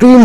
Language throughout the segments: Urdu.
3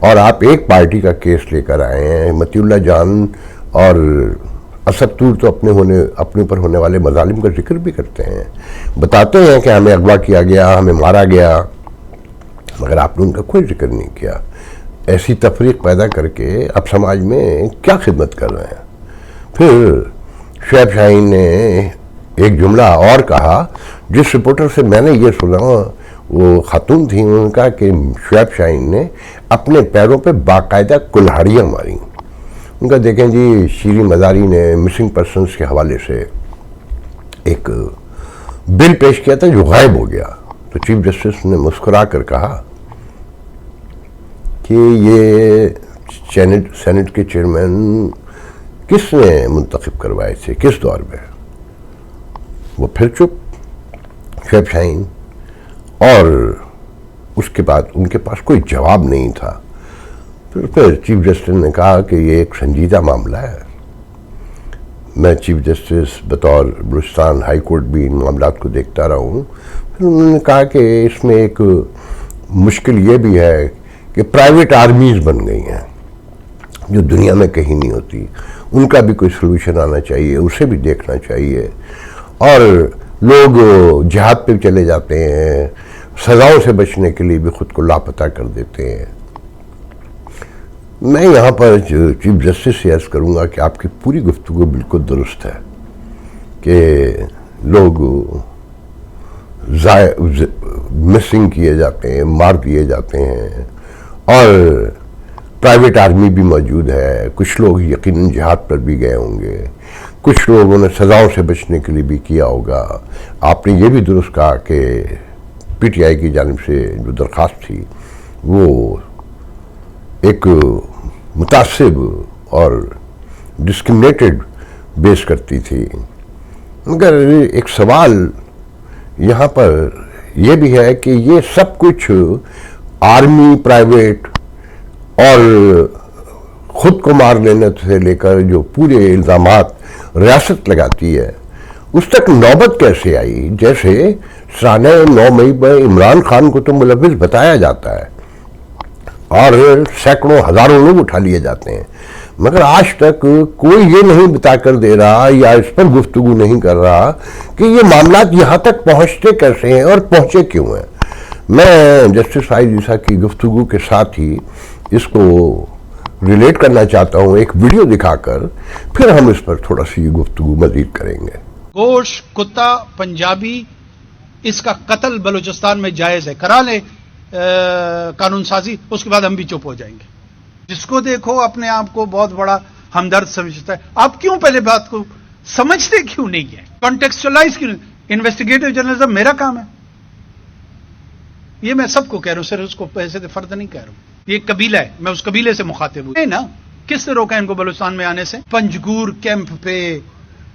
اور آپ ایک پارٹی کا کیس لے کر آئے ہیں. متی اللہ جان اور اسد طور تو اپنے اوپر ہونے والے مظالم کا ذکر بھی کرتے ہیں, بتاتے ہیں کہ ہمیں اغوا کیا گیا, ہمیں مارا گیا, مگر آپ نے ان کا کوئی ذکر نہیں کیا. ایسی تفریق پیدا کر کے اب سماج میں کیا خدمت کر رہے ہیں. پھر شعیب شاہین نے ایک جملہ اور کہا, جس رپورٹر سے میں نے یہ سنا وہ خاتون تھی, انہوں نے کہا کہ شعیب شاہین نے اپنے پیروں پہ باقاعدہ کلہاڑیاں ماریں. ان کا دیکھیں جی, شیریں مزاری نے مسنگ پرسنز کے حوالے سے ایک بل پیش کیا تھا جو غائب ہو گیا, تو چیف جسٹس نے مسکرا کر کہا کہ یہ سینٹ کے چیئرمین کس نے منتخب کروائے تھے, کس دور میں. وہ پھر چپ, شعیب شاہین, اور اس کے بعد ان کے پاس کوئی جواب نہیں تھا. پھر چیف جسٹس نے کہا کہ یہ ایک سنجیدہ معاملہ ہے. میں چیف جسٹس بطور بلوچستان ہائی کورٹ بھی ان معاملات کو دیکھتا رہا ہوں. پھر انہوں نے کہا کہ اس میں ایک مشکل یہ بھی ہے کہ پرائیویٹ آرمیز بن گئی ہیں جو دنیا میں کہیں نہیں ہوتی, ان کا بھی کوئی سلوشن آنا چاہیے, اسے بھی دیکھنا چاہیے. اور لوگ جہاد پہ چلے جاتے ہیں, سزاؤں سے بچنے کے لیے بھی خود کو لاپتہ کر دیتے ہیں. میں یہاں پر چیف جسٹس سے عرض کروں گا کہ آپ کی پوری گفتگو بالکل درست ہے کہ لوگ مسنگ کیے جاتے ہیں, مار دیے جاتے ہیں, اور پرائیویٹ آرمی بھی موجود ہے. کچھ لوگ یقیناً جہاد پر بھی گئے ہوں گے, کچھ لوگوں نے سزاؤں سے بچنے کے لیے بھی کیا ہوگا. آپ نے یہ بھی درست کہا کہ پی ٹی آئی کی جانب سے جو درخواست تھی وہ ایک متعصب اور ڈسکریمنیٹڈ بیس کرتی تھی. مگر ایک سوال یہاں پر یہ بھی ہے کہ یہ سب کچھ آرمی, پرائیویٹ اور خود کو مار لینے سے لے کر جو پورے الزامات ریاست لگاتی ہے, اس تک نوبت کیسے آئی؟ جیسے سانحہ 9 مئی پر عمران خان کو تو ملوث بتایا جاتا ہے اور سینکڑوں ہزاروں لوگ اٹھا لیے جاتے ہیں, مگر آج تک کوئی یہ نہیں بتا کر دے رہا یا اس پر گفتگو نہیں کر رہا کہ یہ معاملات یہاں تک پہنچتے کیسے ہیں اور پہنچے کیوں ہیں. میں جسٹس فائز عیسیٰ کی گفتگو کے ساتھ ہی اس کو ریلیٹ کرنا چاہتا ہوں ایک ویڈیو دکھا کر, پھر ہم اس پر تھوڑا سی گفتگو مزید کریں گے. گوش کتا پنجابی, اس کا قتل بلوچستان میں جائز ہے, کرا لے قانون سازی, اس کے بعد ہم بھی چپ ہو جائیں گے. جس کو دیکھو اپنے آپ کو بہت بڑا ہمدرد سمجھتا ہے. آپ کیوں پہلے بات کو سمجھتے کیوں نہیں ہے, کانٹیکسچلائز کیوں نہیں؟ انویسٹیگیٹو جرنلزم میرا کام ہے, یہ میں سب کو کہہ رہا ہوں, صرف اس کو پیسے سے فرد نہیں کہہ رہا ہوں. یہ قبیلہ ہے, میں اس قبیلے سے مخاطب ہوں نا. کس نے روکا ان کو بلوچستان میں آنے سے؟ پنجگور کیمپ پہ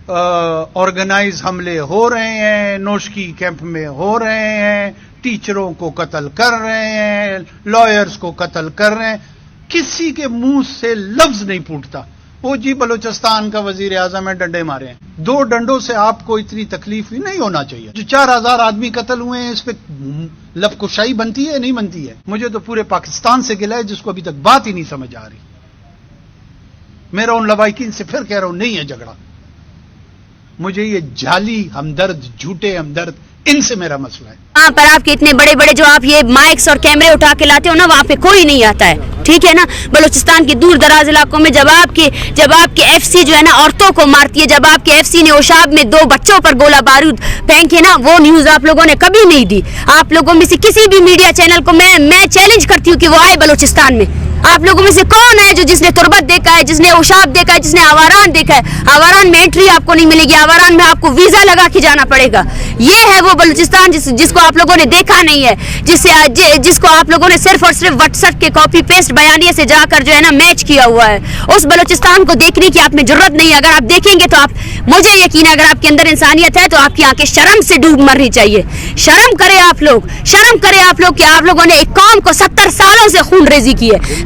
آرگنائز حملے ہو رہے ہیں, نوشکی کیمپ میں ہو رہے ہیں, ٹیچروں کو قتل کر رہے ہیں, لائرز کو قتل کر رہے ہیں. کسی کے منہ سے لفظ نہیں پھوٹتا وہ جی بلوچستان کا وزیر اعظم ہے, ڈنڈے مارے ہیں. 2 ڈنڈوں سے آپ کو اتنی تکلیف ہی نہیں ہونا چاہیے. جو 4000 آدمی قتل ہوئے ہیں, اس پہ لب کشائی بنتی ہے نہیں بنتی ہے؟ مجھے تو پورے پاکستان سے گلہ ہے جس کو ابھی تک بات ہی نہیں سمجھ آ رہی. میرا ان لوائقین سے پھر کہہ رہا ہوں, نہیں ہے جھگڑا. مجھے یہ جعلی ہمدرد, جھوٹے ہمدرد, ان سے میرا مسئلہ ہے. وہاں پر آپ کے اتنے بڑے بڑے جو آپ یہ مائکس اور کیمرے اٹھا کے لاتے ہو نا, وہاں پہ کوئی نہیں آتا ہے, ٹھیک ہے نا. بلوچستان کے دور دراز علاقوں میں جب آپ کے ایف سی جو ہے نا عورتوں کو مارتی ہے, جب آپ کے ایف سی نے اوشاب میں 2 بچوں پر گولہ بارود پھینکے نا, وہ نیوز آپ لوگوں نے کبھی نہیں دی. آپ لوگوں میں سے کسی بھی میڈیا چینل کو میں چیلنج کرتی ہوں کہ وہ آئے بلوچستان میں. آپ لوگوں میں سے کون ہے جو جس نے تربت دیکھا ہے, جس نے اوشاب دیکھا ہے, جس نے آواران دیکھا ہے؟ آواران میں انٹری آپ کو نہیں ملے گی, آواران میں آپ کو ویزا لگا کے جانا پڑے گا. یہ ہے وہ بلوچستان جس کو آپ لوگوں نے دیکھا نہیں ہے, جس کو آپ لوگوں نے صرف اور صرف واٹس ایپ کے کاپی پیسٹ بیانیے سے جا کر جو ہے نا میچ کیا ہوا ہے. اس بلوچستان کو دیکھنے کی آپ میں جرت نہیں ہے. اگر آپ دیکھیں گے تو مجھے یقین ہے اگر آپ کے اندر انسانیت ہے تو آپ کی آنکھیں شرم سے ڈوب مرنی چاہیے. شرم کرے آپ لوگ, شرم کرے آپ لوگ کہ آپ لوگوں نے ایک قوم کو 70 سالوں سے خون ریزی کی ہے.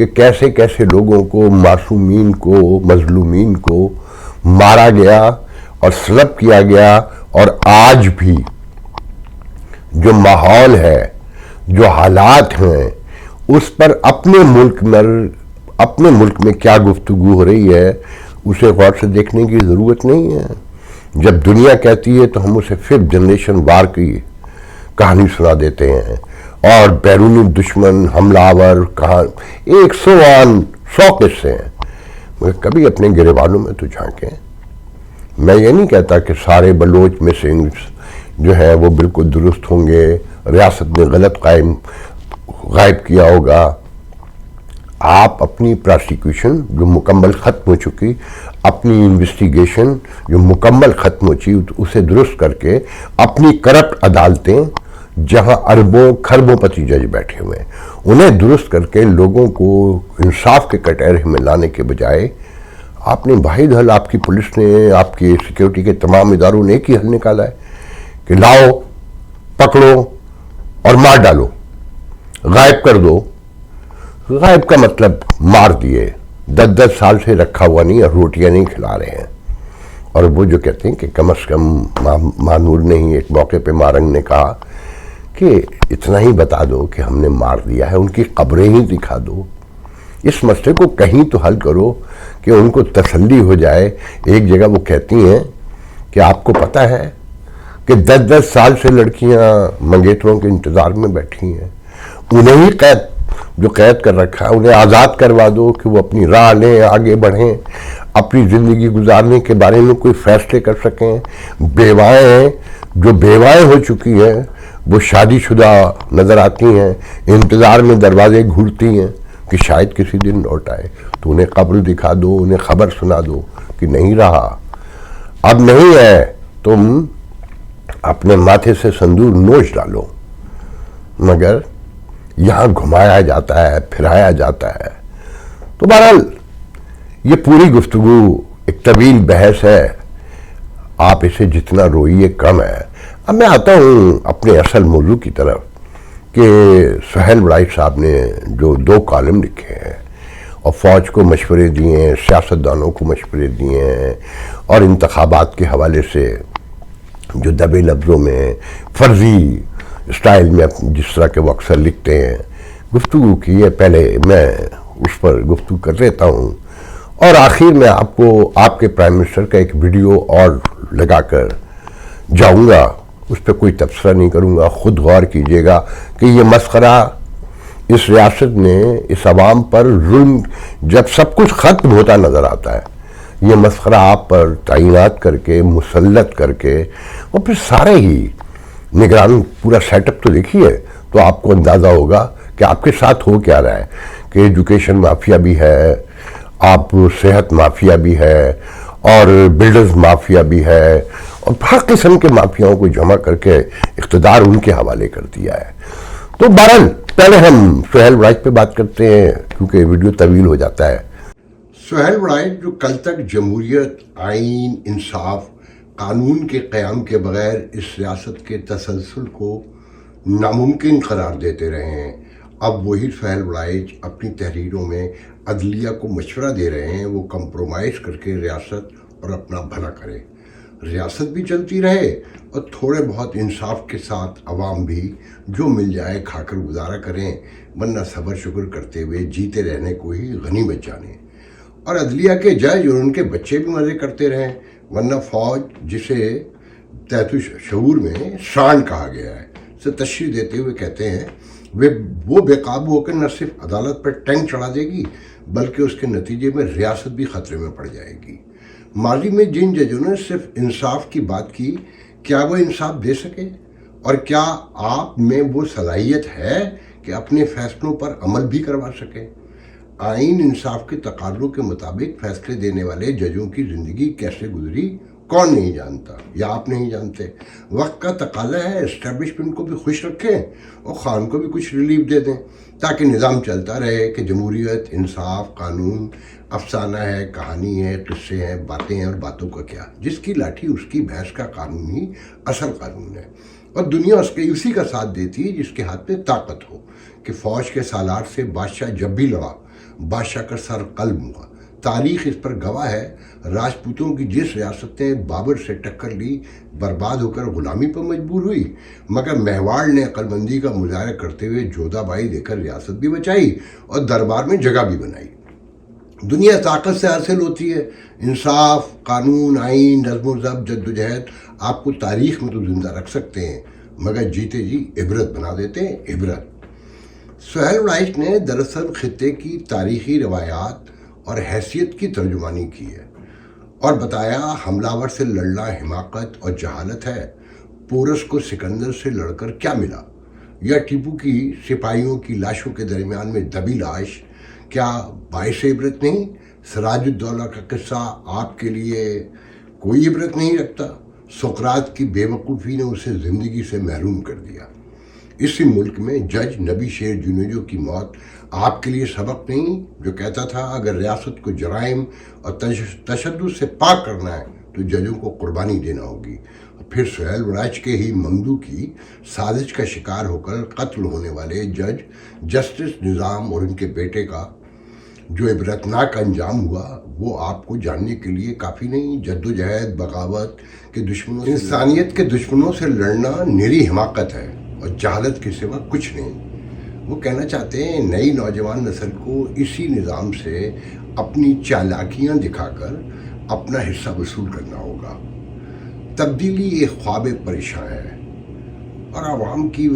کہ کیسے کیسے لوگوں کو، معصومین کو، مظلومین کو مارا گیا اور سلب کیا گیا، اور آج بھی جو ماحول ہے، جو حالات ہیں، اس پر اپنے ملک میں کیا گفتگو ہو رہی ہے اسے غور سے دیکھنے کی ضرورت نہیں ہے. جب دنیا کہتی ہے تو ہم اسے 5th جنریشن وار کی کہانی سنا دیتے ہیں، اور بیرونی دشمن، حملہ آور، 100 قصے ہیں. مگر کبھی اپنے گریبانوں میں تو جھانکیں. میں یہ نہیں کہتا کہ سارے بلوچ مسنگز جو ہیں وہ بالکل درست ہوں گے، ریاست نے غلط غائب کیا ہوگا. آپ اپنی پراسیکیوشن جو مکمل ختم ہو چکی، اپنی انویسٹیگیشن جو مکمل ختم ہو چکی، اسے درست کر کے اپنی کرپٹ عدالتیں جہاں اربوں کھربوں پتی جج بیٹھے ہوئے ہیں، انہیں درست کر کے لوگوں کو انصاف کے کٹہرے میں لانے کے بجائے آپ نے واحد حل، آپ کی پولیس نے، آپ کی سیکیورٹی کے تمام اداروں نے ایک ہی حل نکالا ہے کہ لاؤ، پکڑو اور مار ڈالو، غائب کر دو. غائب کا مطلب مار دیے، 10 سال سے رکھا ہوا نہیں اور روٹیاں نہیں کھلا رہے ہیں. اور وہ جو کہتے ہیں کہ کم از کم مانور نے ہی ایک موقع پہ مارنگ نے کہا کہ اتنا ہی بتا دو کہ ہم نے مار دیا ہے، ان کی قبریں ہی دکھا دو. اس مسئلے کو کہیں تو حل کرو کہ ان کو تسلی ہو جائے. ایک جگہ وہ کہتی ہیں کہ آپ کو پتہ ہے کہ 10 سال سے لڑکیاں منگیتروں کے انتظار میں بیٹھی ہیں، انہیں ہی قید کر رکھا ہے، انہیں آزاد کروا دو کہ وہ اپنی راہ لیں، آگے بڑھیں، اپنی زندگی گزارنے کے بارے میں کوئی فیصلے کر سکیں. بیوائیں جو بیوائیں ہو چکی ہیں وہ شادی شدہ نظر آتی ہیں، انتظار میں دروازے گھورتی ہیں کہ شاید کسی دن لوٹ آئے. تو انہیں قبر دکھا دو، انہیں خبر سنا دو کہ نہیں رہا، اب نہیں ہے، تم اپنے ماتھے سے سندور نوچ ڈالو. مگر یہاں گھمایا جاتا ہے، پھرایا جاتا ہے. تو بہرحال یہ پوری گفتگو ایک طویل بحث ہے، آپ اسے جتنا روئیے کم ہے. اب میں آتا ہوں اپنے اصل موضوع کی طرف کہ سہیل وڑائی صاحب نے جو 2 کالم لکھے ہیں اور فوج کو مشورے دیے ہیں، سیاستدانوں کو مشورے دیے ہیں، اور انتخابات کے حوالے سے جو دبے لفظوں میں فرضی اسٹائل میں جس طرح کے وہ اکثر لکھتے ہیں گفتگو کی ہے، پہلے میں اس پر گفتگو کر لیتا ہوں، اور آخر میں آپ کو آپ کے پرائم منسٹر کا ایک ویڈیو اور لگا کر جاؤں گا. اس پہ کوئی تبصرہ نہیں کروں گا. خود غور کیجئے گا کہ یہ مسخرہ اس ریاست نے اس عوام پر ظلم جب سب کچھ ختم ہوتا نظر آتا ہے، یہ مسخرہ آپ پر تعینات کر کے، مسلط کر کے، اور پھر سارے ہی نگران پورا سیٹ اپ تو دیکھیے تو آپ کو اندازہ ہوگا کہ آپ کے ساتھ ہو کیا رہا ہے. کہ ایجوکیشن مافیا بھی ہے، آپ صحت مافیا بھی ہے، اور بلڈرز مافیا بھی ہے، اور ہر قسم کے مافیاؤں کو جمع کر کے اقتدار ان کے حوالے کر دیا ہے. تو بہرحال پہلے ہم سہیل وڑائی پہ بات کرتے ہیں کیونکہ ویڈیو طویل ہو جاتا ہے. سہیل وڑائی جو کل تک جمہوریت، آئین، انصاف، قانون کے قیام کے بغیر اس ریاست کے تسلسل کو ناممکن قرار دیتے رہے ہیں، اب وہی سہیل وڑائی اپنی تحریروں میں عدلیہ کو مشورہ دے رہے ہیں وہ کمپرومائز کر کے ریاست اور اپنا بھلا کرے، ریاست بھی چلتی رہے اور تھوڑے بہت انصاف کے ساتھ عوام بھی جو مل جائے کھا کر گزارا کریں، ورنہ صبر شکر کرتے ہوئے جیتے رہنے کو ہی غنیمت جانیں، اور عدلیہ کے جج اور ان کے بچے بھی مزے کرتے رہیں، ورنہ فوج جسے تحت شعور میں شان کہا گیا ہے سے تشریح دیتے ہوئے کہتے ہیں وہ بے قابو ہو کر نہ صرف عدالت پر ٹینک چڑھا دے گی بلکہ اس کے نتیجے میں ریاست بھی خطرے میں پڑ جائے گی. ماضی میں جن ججوں نے صرف انصاف کی بات کی، کیا وہ انصاف دے سکے؟ اور کیا آپ میں وہ صلاحیت ہے کہ اپنے فیصلوں پر عمل بھی کروا سکے؟ آئین انصاف کے تقاضوں کے مطابق فیصلے دینے والے ججوں کی زندگی کیسے گزری کون نہیں جانتا، یا آپ نہیں جانتے. وقت کا تقاضا ہے اسٹیبلشمنٹ کو بھی خوش رکھیں اور خان کو بھی کچھ ریلیف دے دیں تاکہ نظام چلتا رہے کہ جمہوریت، انصاف، قانون افسانہ ہے، کہانی ہے، قصے ہیں، باتیں ہیں، اور باتوں کا کیا، جس کی لاٹھی اس کی بھینس کا قانون ہی اصل قانون ہے. اور دنیا اسی کا ساتھ دیتی ہے جس کے ہاتھ میں طاقت ہو. کہ فوج کے سالار سے بادشاہ جب بھی لڑا بادشاہ کا سر قلم ہوا. تاریخ اس پر گواہ ہے. راجپوتوں کی جس ریاست نے بابر سے ٹکر لی برباد ہو کر غلامی پر مجبور ہوئی، مگر میواڑ نے عقل مندی کا مظاہرہ کرتے ہوئے جودھا بائی دے کر ریاست بھی بچائی اور دربار میں جگہ بھی بنائی. دنیا طاقت سے حاصل ہوتی ہے. انصاف، قانون، آئین، نظم و ضبط، جد و جہد آپ کو تاریخ میں تو زندہ رکھ سکتے ہیں، مگر جیتے جی عبرت بنا دیتے ہیں. عبرت. سہیل رائچ نے دراصل خطے کی تاریخی روایات اور حیثیت کی ترجمانی کی ہے اور بتایا حملہ ور سے لڑنا حماقت اور جہالت ہے. پورس کو سکندر سے لڑ کر کیا ملا، یا ٹیپو کی سپاہیوں کی لاشوں کے درمیان میں دبی لاش کیا باعث عبرت نہیں؟ سراج الدولہ کا قصہ آپ کے لیے کوئی عبرت نہیں رکھتا؟ سقراط کی بے وقوفی نے اسے زندگی سے محروم کر دیا. اسی ملک میں جج نبی شیر جونیجو کی موت آپ کے لیے سبق نہیں، جو کہتا تھا اگر ریاست کو جرائم اور تشدد سے پاک کرنا ہے تو ججوں کو قربانی دینا ہوگی. پھر سہیل رائچ کے ہی ممدو کی سازش کا شکار ہو کر قتل ہونے والے جج جسٹس نظام اور ان کے بیٹے کا جو عبرتناک انجام ہوا وہ آپ کو جاننے کے لیے کافی نہیں. جد و جہد، بغاوت کے دشمنوں، انسانیت کے دشمنوں سے لڑنا نری حماقت ہے اور جہالت کے سوا کچھ نہیں. وہ کہنا چاہتے ہیں نئی نوجوان نسل کو اسی نظام سے اپنی چالاکیاں دکھا کر اپنا حصہ وصول کرنا ہوگا. تبدیلی ایک خواب پریشان ہے اور عوام کی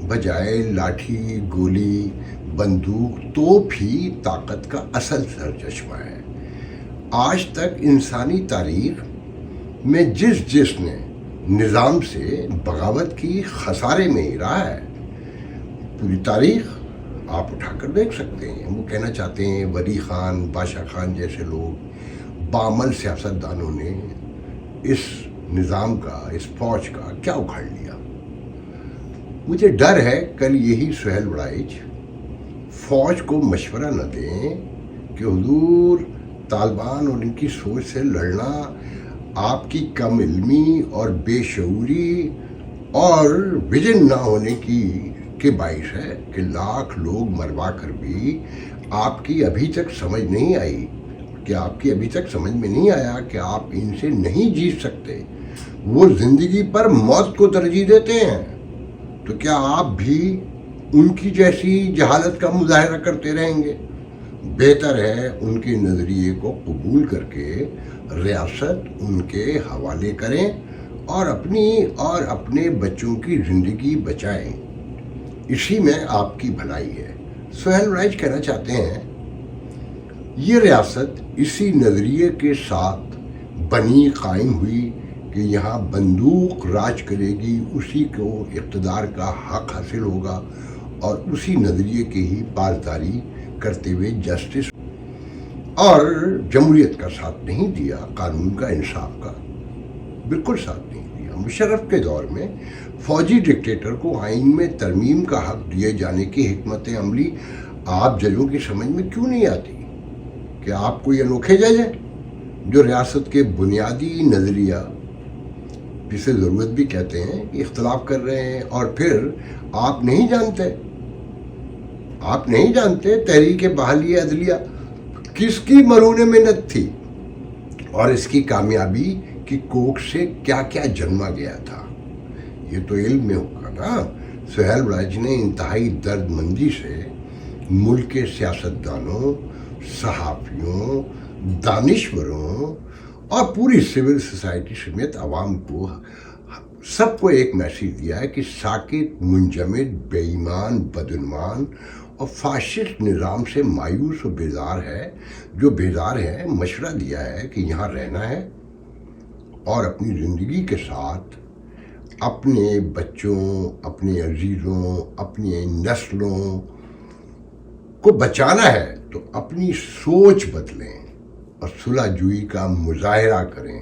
بجائے لاٹھی، گولی، بندوق، توپ ہی طاقت کا اصل سرچشمہ ہے. آج تک انسانی تاریخ میں جس نے نظام سے بغاوت کی خسارے میں ہی رہا ہے. پوری تاریخ آپ اٹھا کر دیکھ سکتے ہیں. وہ کہنا چاہتے ہیں ولی خان، بادشاہ خان جیسے لوگ بعمل سیاستدانوں نے اس نظام کا، اس فوج کا کیا اکھاڑ لیا. مجھے ڈر ہے کل یہی سہیل رائچ فوج کو مشورہ نہ دیں کہ حضور طالبان اور ان کی سوچ سے لڑنا آپ کی کم علمی اور بے شعوری اور ویژن نہ ہونے کے باعث ہے کہ لاکھ لوگ مروا کر بھی آپ کی ابھی تک سمجھ نہیں آئی، کہ آپ کی ابھی تک سمجھ میں نہیں آیا کہ آپ ان سے نہیں جیت سکتے. وہ زندگی پر موت کو ترجیح دیتے ہیں، تو کیا آپ بھی ان کی جیسی جہالت کا مظاہرہ کرتے رہیں گے؟ بہتر ہے ان کے نظریے کو قبول کر کے ریاست ان کے حوالے کریں اور اپنی اور اپنے بچوں کی زندگی بچائیں. اسی میں آپ کی بھلائی ہے. سہیل رائچ کہنا چاہتے ہیں یہ ریاست اسی نظریے کے ساتھ بنی قائم ہوئی کہ یہاں بندوق راج کرے گی، اسی کو اقتدار کا حق حاصل ہوگا اور اسی نظریے کی ہی پاسداری کرتے ہوئے جسٹس اور جمہوریت کا ساتھ نہیں دیا، قانون کا، انصاف کا بالکل ساتھ نہیں دیا. مشرف کے دور میں فوجی ڈکٹیٹر کو آئین میں ترمیم کا حق دیے جانے کی حکمت عملی آپ ججوں کی سمجھ میں کیوں نہیں آتی؟ کہ آپ کوئی انوکھے جج ہیں جو ریاست کے بنیادی نظریہ، جسے ضرورت بھی کہتے ہیں، اختلاف کر رہے ہیں، اور پھر آپ نہیں جانتے تحریک بحالی عدلیہ کس کی مرہون منت تھی اور اس کی کامیابی کی کوکھ سے کیا کیا جنما گیا تھا. یہ تو علم میں ہوگا نا. سہیل رائچ نے انتہائی درد مندی سے ملک کے سیاستدانوں، صحافیوں، دانشوروں اور پوری سول سوسائٹی سمیت عوام کو، سب کو ایک میسیج دیا ہے کہ ساکت، منجمد، بے ایمان، بدعنوان اور فاشسٹ نظام سے مایوس و بیزار ہے. جو بیزار ہے مشورہ دیا ہے کہ یہاں رہنا ہے اور اپنی زندگی کے ساتھ اپنے بچوں، اپنے عزیزوں، اپنی نسلوں کو بچانا ہے تو اپنی سوچ بدلیں اور صلح جوئی کا مظاہرہ کریں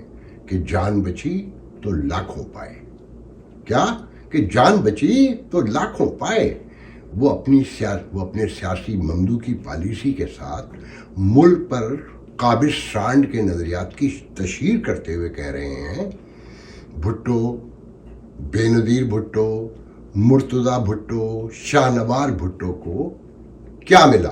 کہ جان بچی تو لاکھوں پائے. کیا کہ جان بچی تو لاکھوں پائے. وہ اپنے سیاسی ممدو کی پالیسی کے ساتھ ملک پر قابض سانڈ کے نظریات کی تشہیر کرتے ہوئے کہہ رہے ہیں بھٹو، بے نظیر بھٹو، مرتضی بھٹو، شاہ نوار بھٹو کو کیا ملا؟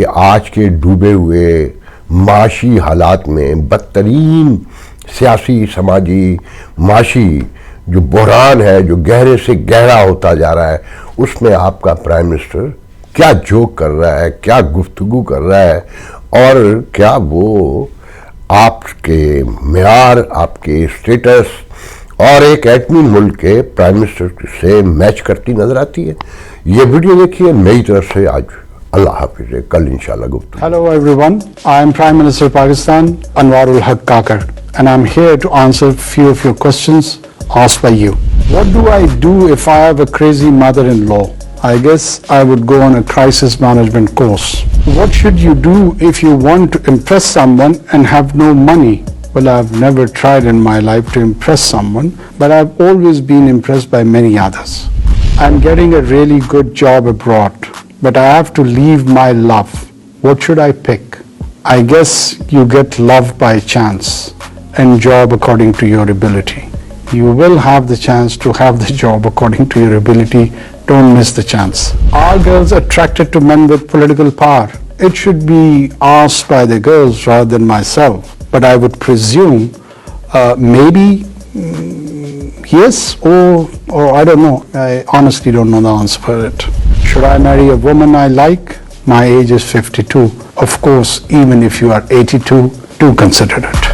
کہ آج کے ڈوبے ہوئے معاشی حالات میں بدترین سیاسی، سماجی، معاشی جو بحران ہے، جو گہرے سے گہرا ہوتا جا رہا ہے، اس میں آپ کا پرائم منسٹر کیا جوک کر رہا ہے، کیا گفتگو کر رہا ہے، اور کیا وہ آپ کے معیار، آپ کے اسٹیٹس اور ایک ایٹمی ملک کے پرائم منسٹر سے میچ کرتی نظر آتی ہے؟ یہ ویڈیو دیکھیے میری طرف سے آج اللہ حافظ، کل انشاءاللہ گفتگو. Hello everyone, I am Prime Minister of Pakistan, Anwarul Haq Kakar, and I am here to answer few of your questions asked by you. What do I do if I have a crazy mother-in-law? I guess I would go on a crisis management course. What should you do if you want to impress someone and have no money? Well, I've never tried in my life to impress someone, but I've always been impressed by many others. I'm getting a really good job abroad, but I have to leave my love. What should I pick? I guess you get love by chance and job according to your ability. You will have the chance to have the job according to your ability. Don't miss the chance. Are girls attracted to men with political power? It should be asked by the girls rather than myself. But I would presume maybe yes or I don't know. I honestly don't know the answer for it. Should I marry a woman I like? My age is 52. Of course, even if you are 82, do consider it.